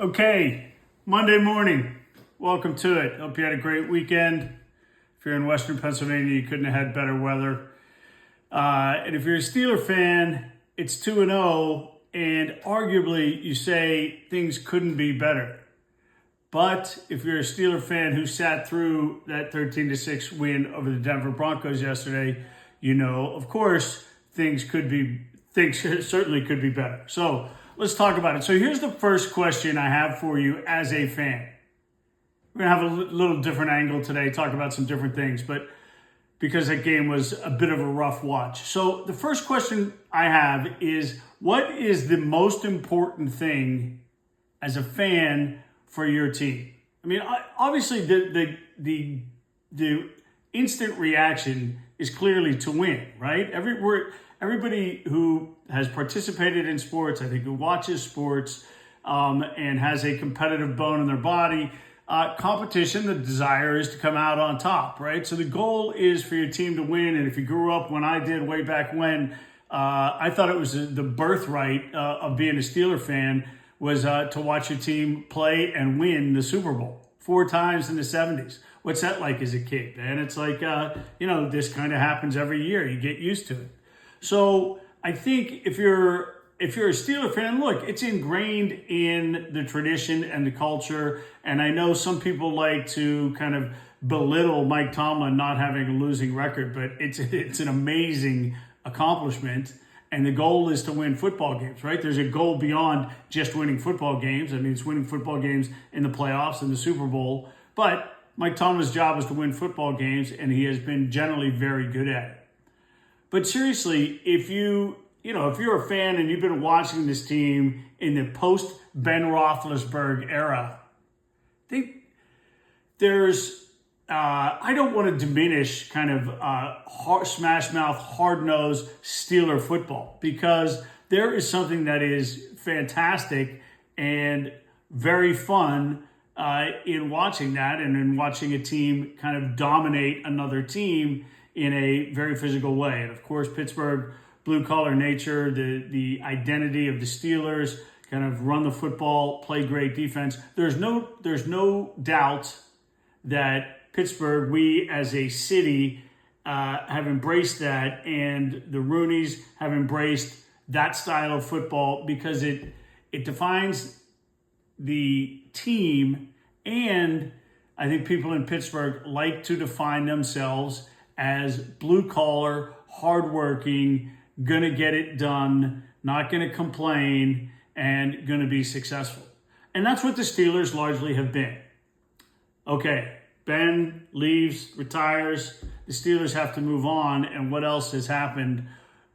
Okay, Monday morning. Welcome to it. Hope you had a great weekend. If you're in Western Pennsylvania, you couldn't have had better weather. And if you're a Steeler fan, it's 2-0, and arguably you say things couldn't be better. But if you're a Steeler fan who sat through that 13-6 win over the Denver Broncos yesterday, you know, of course, things certainly could be better. So let's talk about it. So here's the first question I have for you as a fan. We're going to have a little different angle today, talk about some different things, but because that game was a bit of a rough watch. So the first question I have is, what is the most important thing as a fan for your team? I mean, obviously the instant reaction is clearly to win, right? Everybody who has participated in sports, I think who watches sports and has a competitive bone in their body, competition, the desire is to come out on top, right? So the goal is for your team to win. And if you grew up when I did way back when, I thought it was the birthright of being a Steeler fan was to watch your team play and win the Super Bowl 4 times in the 70s. What's that like as a kid, man? It's like, this kind of happens every year. You get used to it. So I think if you're a Steeler fan, look, it's ingrained in the tradition and the culture. And I know some people like to kind of belittle Mike Tomlin not having a losing record, but it's an amazing accomplishment. And the goal is to win football games, right? There's a goal beyond just winning football games. I mean, it's winning football games in the playoffs and the Super Bowl. But Mike Tomlin's job is to win football games, and he has been generally very good at it. But seriously, if you're a fan and you've been watching this team in the post-Ben Roethlisberger era, I think there's, I don't want to diminish kind of smash-mouth, hard-nosed Steeler football, because there is something that is fantastic and very fun in watching that and in watching a team kind of dominate another team in a very physical way. And of course, Pittsburgh, blue-collar nature, the identity of the Steelers, kind of run the football, play great defense. There's no doubt that Pittsburgh, we as a city, have embraced that, and the Rooneys have embraced that style of football because it defines the team, and I think people in Pittsburgh like to define themselves as blue-collar, hardworking, going to get it done, not going to complain, and going to be successful. And that's what the Steelers largely have been. Okay, Ben leaves, retires. The Steelers have to move on. And what else has happened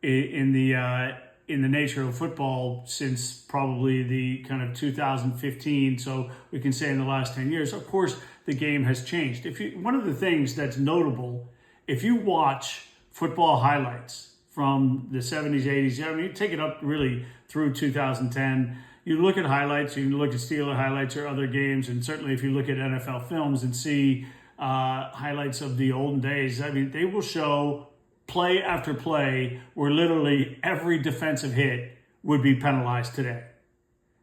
in the nature of football since probably the kind of 2015? So we can say in the last 10 years, of course, the game has changed. One of the things that's notable, if you watch football highlights from the 70s, 80s, I mean, take it up really through 2010. You look at highlights, you can look at Steeler highlights or other games, and certainly if you look at NFL films and see highlights of the olden days, I mean, they will show play after play where literally every defensive hit would be penalized today.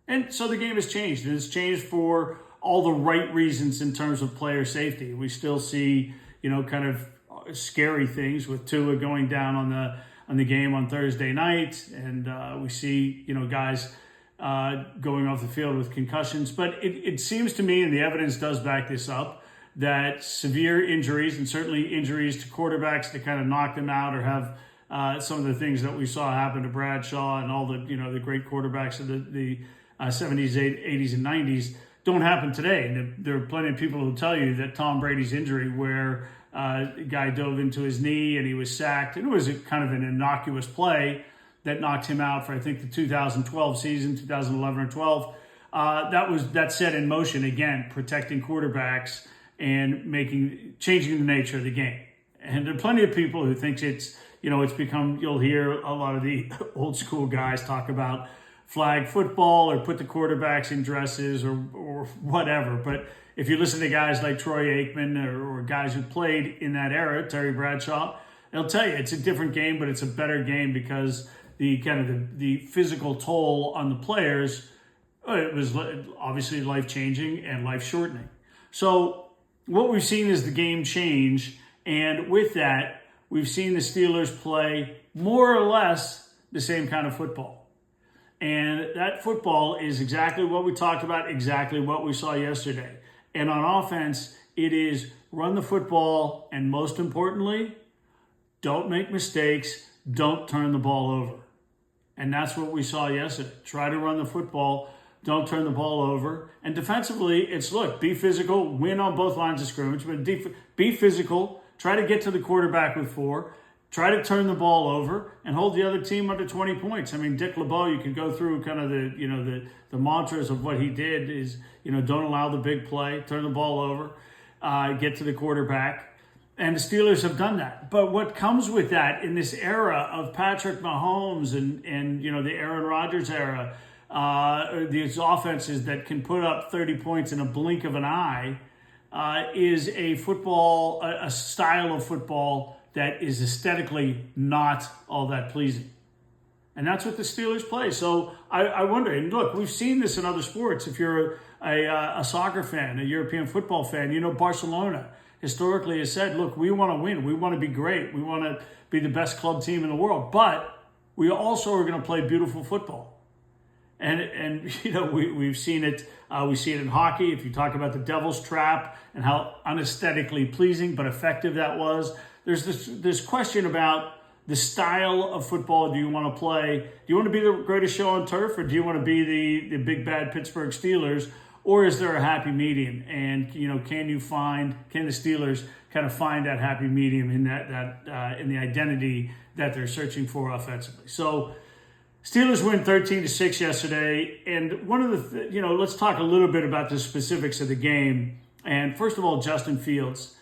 And so the game has changed, and it's changed for all the right reasons in terms of player safety. We still see, kind of scary things with Tua going down on the game on Thursday night, and we see guys going off the field with concussions. But it seems to me, and the evidence does back this up, that severe injuries, and certainly injuries to quarterbacks to kind of knock them out or have some of the things that we saw happen to Bradshaw and all the great quarterbacks of the 70s, 80s, and 90s don't happen today. And there are plenty of people who tell you that Tom Brady's injury, where the guy dove into his knee and he was sacked, and it was kind of an innocuous play that knocked him out for, I think, the 2012 season, 2011 or 12. That set in motion, again, protecting quarterbacks and changing the nature of the game. And there are plenty of people who think it's become, you'll hear a lot of the old school guys talk about flag football or put the quarterbacks in dresses or whatever. But if you listen to guys like Troy Aikman or guys who played in that era, Terry Bradshaw, they'll tell you it's a different game, but it's a better game because the physical toll on the players It was obviously life-changing and life-shortening. So what we've seen is the game change, and with that, we've seen the Steelers play more or less the same kind of football. And that football is exactly what we talked about, exactly what we saw yesterday. And on offense, it is run the football, and most importantly, don't make mistakes, don't turn the ball over. And that's what we saw yesterday. Try to run the football, don't turn the ball over. And defensively, it's, look, be physical, win on both lines of scrimmage, but be physical, try to get to the quarterback with 4, try to turn the ball over, and hold the other team under 20 points. I mean, Dick LeBeau, you could go through kind of the mantras of what he did is, don't allow the big play, turn the ball over, get to the quarterback. And the Steelers have done that. But what comes with that in this era of Patrick Mahomes and the Aaron Rodgers era, these offenses that can put up 30 points in a blink of an eye, is a style of football that is aesthetically not all that pleasing. And that's what the Steelers play. So I wonder, and look, we've seen this in other sports. If you're a soccer fan, a European football fan, Barcelona historically has said, look, we want to win. We want to be great. We want to be the best club team in the world. But we also are going to play beautiful football. And we've seen it. We see it in hockey. If you talk about the Devil's Trap and how unaesthetically pleasing but effective that was, there's this question about the style of football do you want to play. Do you want to be the greatest show on turf, or do you want to be the big bad Pittsburgh Steelers? Or is there a happy medium? And can the Steelers kind of find that happy medium in that in the identity that they're searching for offensively? So Steelers win 13-6 yesterday, and one of the let's talk a little bit about the specifics of the game. And first of all, Justin Fields.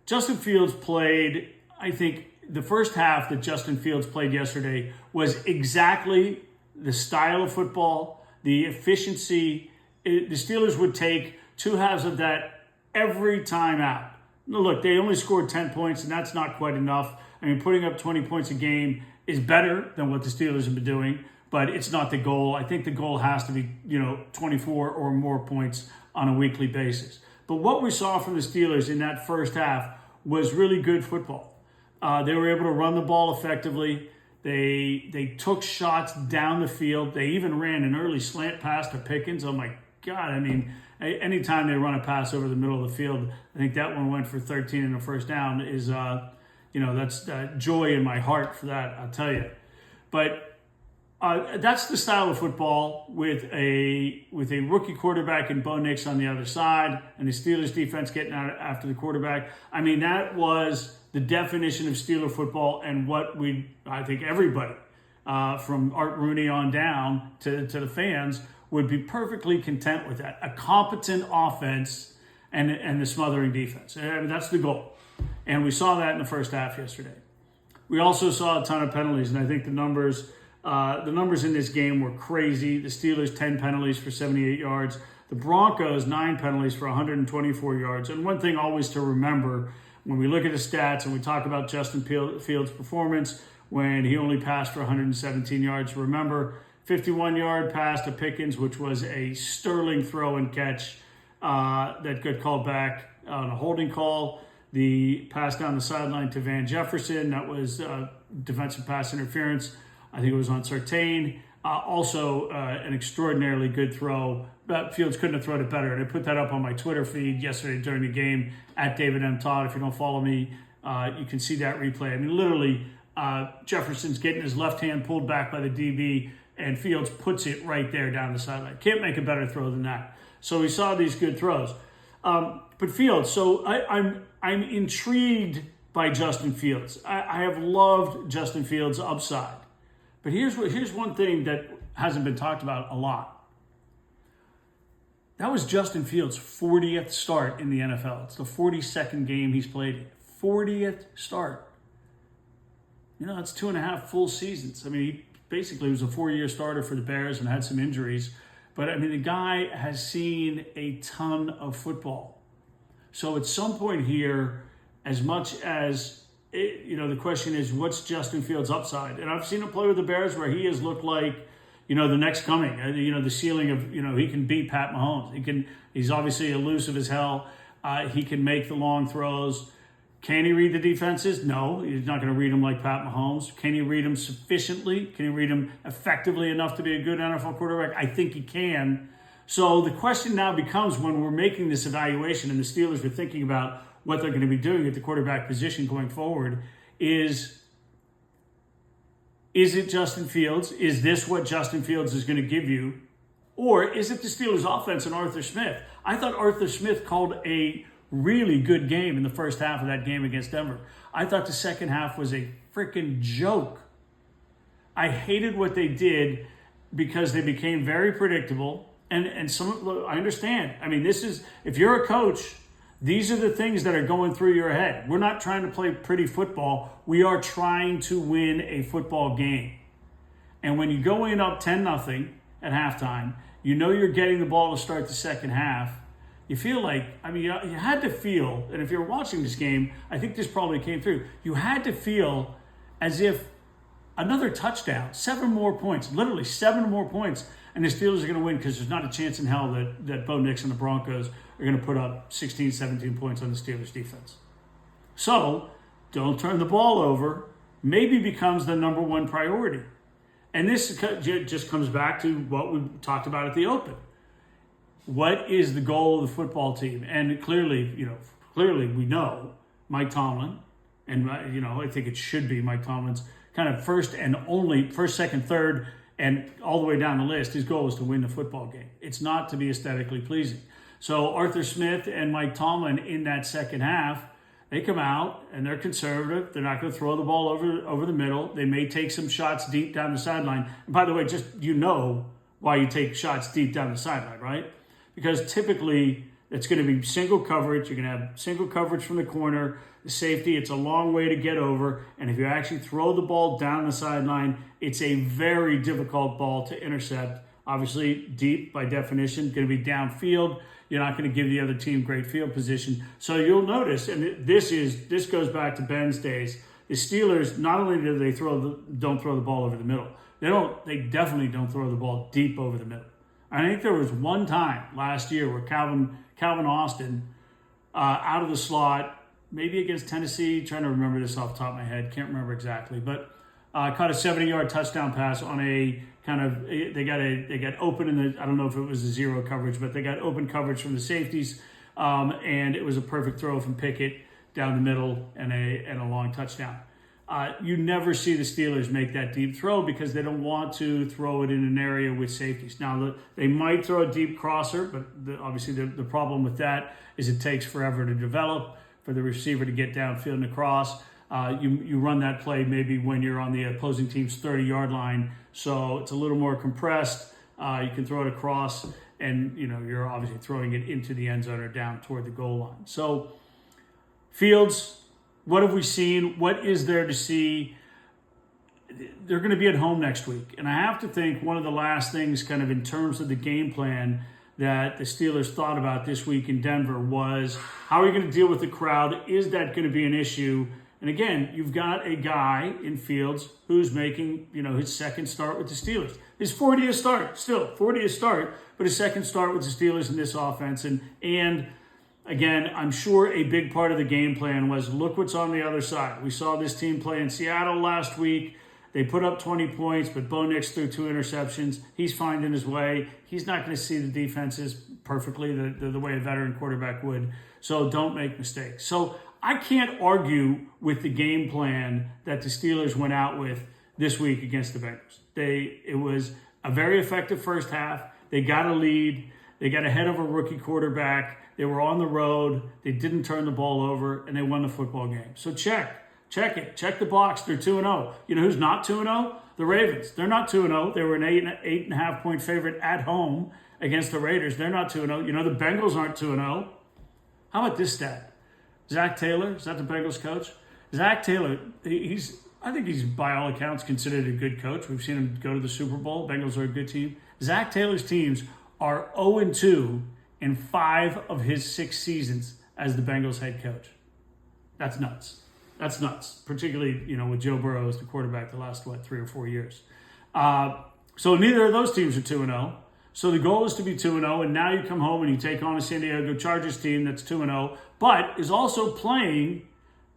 Justin Fields played, I think, the first half that Justin Fields played yesterday was exactly the style of football, the efficiency. The Steelers would take 2 halves of that every time out. Look, they only scored 10 points, and that's not quite enough. I mean, putting up 20 points a game is better than what the Steelers have been doing, but it's not the goal. I think the goal has to be, 24 or more points on a weekly basis. But what we saw from the Steelers in that first half was really good football. They were able to run the ball effectively. They took shots down the field. They even ran an early slant pass to Pickens. Oh my God, I mean, anytime they run a pass over the middle of the field, I think that one went for 13 and a first down is, that's joy in my heart for that, I'll tell you. But that's the style of football with a rookie quarterback and Bo Nix on the other side and the Steelers defense getting out after the quarterback. I mean, that was the definition of Steeler football and what I think everybody from Art Rooney on down to the fans would be perfectly content with that. A competent offense and the smothering defense. I mean, that's the goal. And we saw that in the first half yesterday. We also saw a ton of penalties, and I think the numbers in this game were crazy. The Steelers, 10 penalties for 78 yards. The Broncos, 9 penalties for 124 yards. And one thing always to remember when we look at the stats and we talk about Justin Fields' performance when he only passed for 117 yards, remember, 51-yard pass to Pickens, which was a sterling throw and catch that got called back on a holding call. The pass down the sideline to Van Jefferson, that was defensive pass interference. I think it was on Surtain. Also, an extraordinarily good throw. But Fields couldn't have thrown it better. And I put that up on my Twitter feed yesterday during the game at David M. Todd. If you don't follow me, you can see that replay. I mean, literally, Jefferson's getting his left hand pulled back by the DB, and Fields puts it right there down the sideline. Can't make a better throw than that. So we saw these good throws. But Fields, so I'm intrigued by Justin Fields. I have loved Justin Fields' upside. But here's one thing that hasn't been talked about a lot. That was Justin Fields' 40th start in the NFL. It's the 42nd game he's played in. 40th start. That's 2.5 full seasons. I mean, he basically was a 4-year starter for the Bears and had some injuries. But, I mean, the guy has seen a ton of football. So at some point here, as much as, the question is, what's Justin Fields' upside? And I've seen him play with the Bears where he has looked like, the next coming, the ceiling of, he can beat Pat Mahomes. He's obviously elusive as hell. He can make the long throws. Can he read the defenses? No, he's not going to read them like Pat Mahomes. Can he read them sufficiently? Can he read them effectively enough to be a good NFL quarterback? I think he can. So the question now becomes, when we're making this evaluation and the Steelers are thinking about what they're going to be doing at the quarterback position going forward, is it Justin Fields? Is this what Justin Fields is going to give you? Or is it the Steelers offense and Arthur Smith? I thought Arthur Smith called a really good game in the first half of that game against Denver. I thought the second half was a freaking joke. I hated what they did because they became very predictable. And I understand. I mean, if you're a coach, these are the things that are going through your head. We're not trying to play pretty football. We are trying to win a football game. And when you go in up 10-0 at halftime, you're getting the ball to start the second half. You feel like, you had to feel, and if you're watching this game, I think this probably came through. You had to feel as if another touchdown, 7 more points, literally 7 more points, and the Steelers are going to win, because there's not a chance in hell that Bo Nix and the Broncos are going to put up 16, 17 points on the Steelers defense. So, don't turn the ball over, maybe becomes the number one priority. And this just comes back to what we talked about at the Open. What is the goal of the football team? And clearly we know Mike Tomlin, and I think it should be Mike Tomlin's kind of first, second, third, and all the way down the list. His goal is to win the football game. It's not to be aesthetically pleasing. So Arthur Smith and Mike Tomlin in that second half, they come out and they're conservative. They're not going to throw the ball over the middle. They may take some shots deep down the sideline. And by the way, just why you take shots deep down the sideline, right? Because typically it's going to be single coverage. You're going to have single coverage from the corner, the safety. It's a long way to get over. And if you actually throw the ball down the sideline, it's a very difficult ball to intercept. Obviously, deep by definition, going to be downfield. You're not going to give the other team great field position. So you'll notice, and this goes back to Ben's days, the Steelers, not only do they don't throw the ball over the middle, they definitely don't throw the ball deep over the middle. I think there was one time last year where Calvin Austin, out of the slot, maybe against Tennessee, trying to remember this off the top of my head, can't remember exactly, but caught a 70-yard touchdown pass on a kind of, they got open in the, I don't know if it was a zero coverage, but they got open coverage from the safeties, and it was a perfect throw from Pickett down the middle and a long touchdown. You never see the Steelers make that deep throw because they don't want to throw it in an area with safeties. Now, they might throw a deep crosser, but obviously the problem with that is it takes forever to develop for the receiver to get downfield and across. You run that play maybe when you're on the opposing team's 30-yard line, so it's a little more compressed. You can throw it across, and you're obviously throwing it into the end zone or down toward the goal line. So, Fields, what have we seen? What is there to see? They're going to be at home next week. And I have to think one of the last things kind of in terms of the game plan that the Steelers thought about this week in Denver was, how are you going to deal with the crowd? Is that going to be an issue? And again, you've got a guy in Fields who's making, his second start with the Steelers. His 40th start, but his second start with the Steelers in this offense. And again, I'm sure a big part of the game plan was, look what's on the other side. We saw this team play in Seattle last week. They put up 20 points, but Bo Nix threw 2 interceptions. He's finding his way. He's not going to see the defenses perfectly the way a veteran quarterback would. So don't make mistakes. So I can't argue with the game plan that the Steelers went out with this week against the Bengals. It was a very effective first half. They got a lead. They got ahead of a rookie quarterback. They were on the road. They didn't turn the ball over, and they won the football game. So check it. Check the box. They're 2-0. You know who's not 2-0? The Ravens. They're not 2-0. They were an 8.5 point favorite at home against the Raiders. They're not 2-0. The Bengals aren't 2-0. How about this stat? Zach Taylor, is that the Bengals coach? Zach Taylor, I think he's by all accounts considered a good coach. We've seen him go to the Super Bowl. Bengals are a good team. Zach Taylor's teams are 0-2 in 5 of his 6 seasons as the Bengals head coach. That's nuts. Particularly, with Joe Burrow as the quarterback the last, 3 or 4 years. So neither of those teams are 2-0. So the goal is to be 2-0, and now you come home and you take on a San Diego Chargers team that's 2-0, but is also playing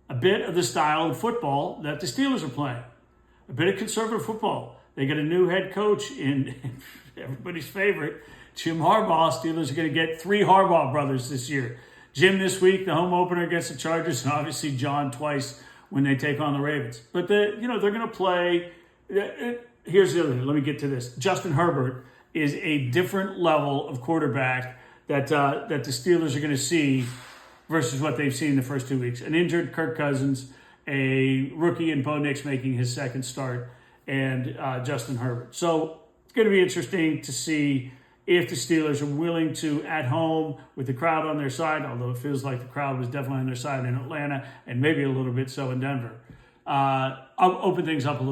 a bit of the style of football that the Steelers are playing. A bit of conservative football. They got a new head coach in everybody's favorite, Jim Harbaugh. Steelers are going to get 3 Harbaugh brothers this year. Jim this week, the home opener against the Chargers, and obviously John twice when they take on the Ravens. But they're going to play. Here's the other thing. Let me get to this. Justin Herbert is a different level of quarterback that the Steelers are going to see versus what they've seen the first 2 weeks. An injured Kirk Cousins, a rookie in Bo Nix making his second start, and Justin Herbert. So it's going to be interesting to see if the Steelers are willing to, at home, with the crowd on their side, although it feels like the crowd was definitely on their side in Atlanta and maybe a little bit so in Denver. I'll open things up a little.